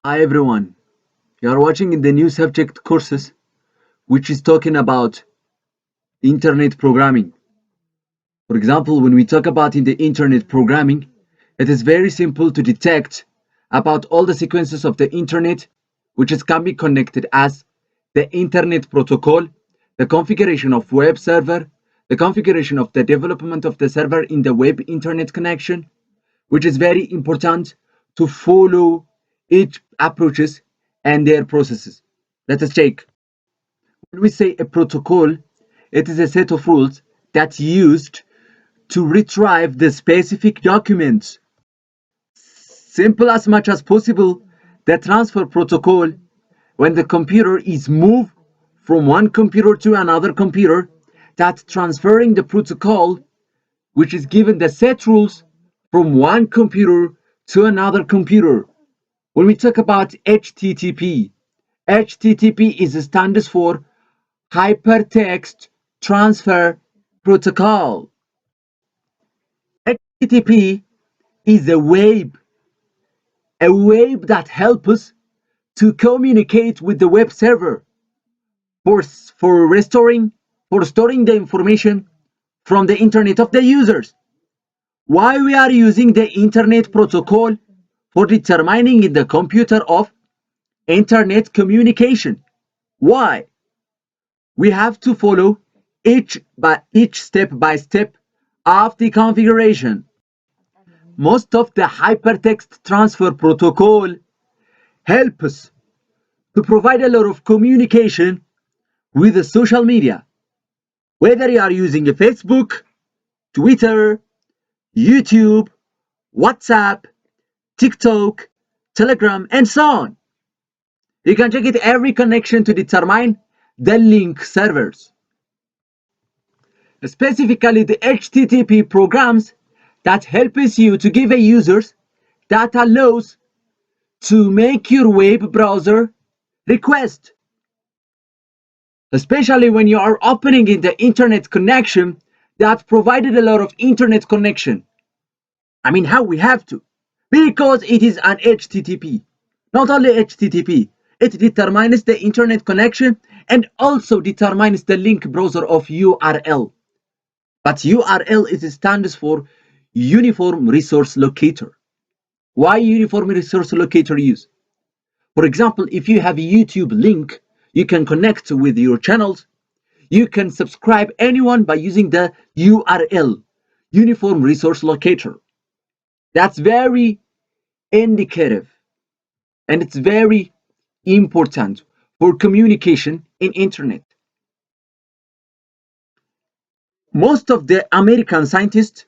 Hi everyone, you are watching in the new subject courses which is talking about internet programming. For example, when we talk about in the internet programming, it is very simple to detect about all the sequences of the internet which can be connected as the internet protocol, the configuration of web server, the configuration of the development of the server in the web internet connection, which is very important to follow each approaches and their processes. Let us take. When we say a protocol, it is a set of rules that's used to retrieve the specific documents. Simple as much as possible, the transfer protocol, when the computer is moved from one computer to another computer, that's transferring the protocol which is given the set rules from one computer to another computer. When we talk about HTTP, HTTP stands for Hypertext Transfer Protocol. HTTP is a web that helps us to communicate with the web server for storing the information from the internet of the users. Why we are using the internet protocol for determining in the computer of internet communication? Why? We have to follow each step by step of the configuration. Most of the hypertext transfer protocol help us to provide a lot of communication with the social media. Whether you are using a Facebook, Twitter, YouTube, WhatsApp, TikTok, Telegram, and so on. You can check it every connection to determine the link servers. Specifically the HTTP programs that helps you to give a users that allows to make your web browser request. Especially when you are opening in the internet connection that provided a lot of internet connection. I mean how we have to. Because it is an HTTP. Not only HTTP, it determines the internet connection and also determines the link browser of URL. But URL stands for Uniform Resource Locator. Why Uniform Resource Locator use? For example, if you have a YouTube link, you can connect with your channels. You can subscribe anyone by using the URL, Uniform Resource Locator. That's very indicative and it's very important for communication in internet. Most of the American scientists,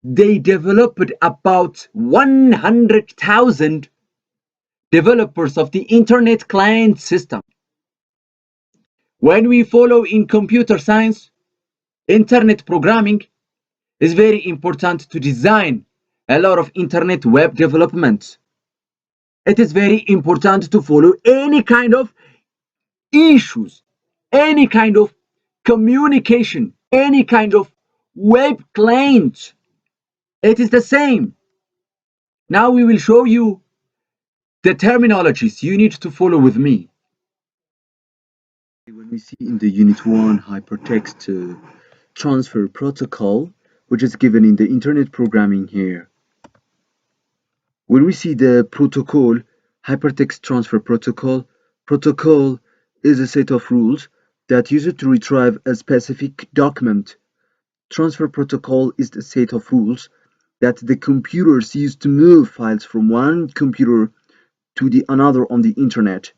they developed about 100,000 developers of the internet client system. When we follow in computer science, internet programming is very important to design a lot of internet web development. It is very important to follow any kind of issues, any kind of communication, any kind of web client. It is the same. Now we will show you the terminologies you need to follow with me. When we see in the Unit 1 Hypertext Transfer Protocol, which is given in the internet programming here. When we see the protocol, Hypertext Transfer Protocol, protocol is a set of rules that use it to retrieve a specific document. Transfer protocol is the set of rules that the computers use to move files from one computer to the another on the internet.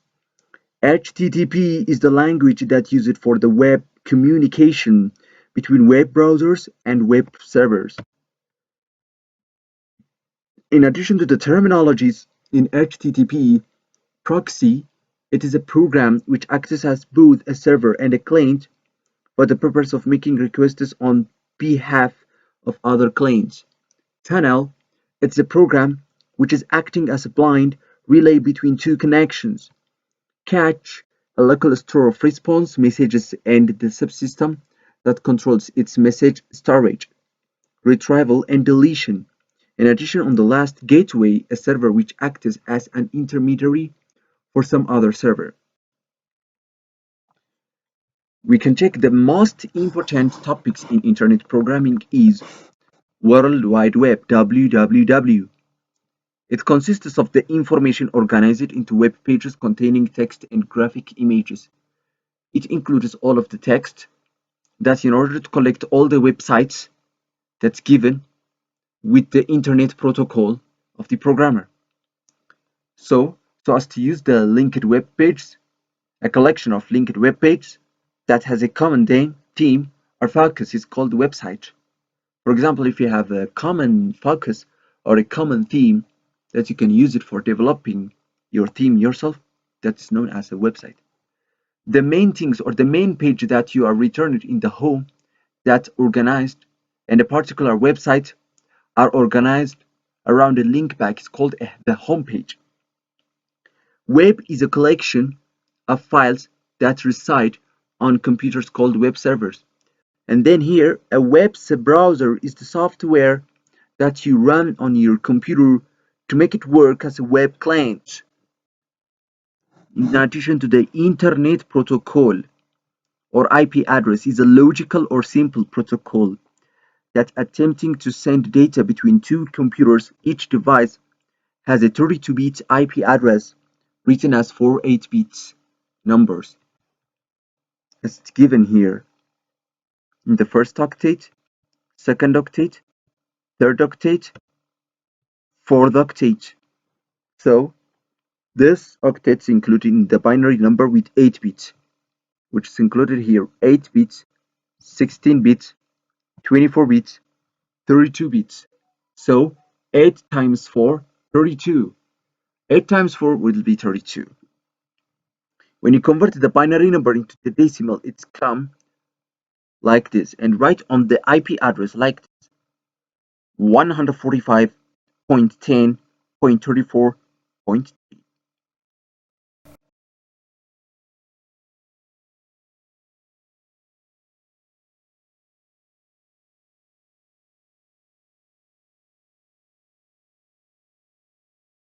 HTTP is the language that uses it for the web communication between web browsers and web servers. In addition to the terminologies in HTTP, proxy, it is a program which acts as both a server and a client for the purpose of making requests on behalf of other clients. Tunnel, it's a program which is acting as a blind relay between two connections. Cache, a local store of response messages and the subsystem that controls its message storage. Retrieval and deletion, In addition, on the last gateway, a server which acts as an intermediary for some other server. We can check the most important topics in internet programming is World Wide Web, WWW. It consists of the information organized into web pages containing text and graphic images. It includes all of the text that in order to collect all the websites that's given with the internet protocol of the programmer. So as to use the linked web pages, a collection of linked web pages that has a common theme or focus is called website. For example, if you have a common focus or a common theme that you can use it for developing your theme yourself, that's known as a website. The main things or the main page that you are returned in the home that organized and a particular website are organized around a link back is called the home page. Web is a collection of files that reside on computers called web servers. And then here, a web browser is the software that you run on your computer to make it work as a web client. In addition to the Internet Protocol, or IP address, is a logical or simple protocol that attempting to send data between two computers. Each device has a 32-bit IP address written as 4 8-bit numbers, as it's given here in the first octet, second octet, third octet, fourth octet. So this octet is included in the binary number with 8 bits, which is included here 8 bits, 16 bits, 24 bits, 32 bits. So 8 times 4, 32. 8 times 4 will be 32. When you convert the binary number into the decimal, it's come like this, and write on the IP address like this: 145.10.34.2.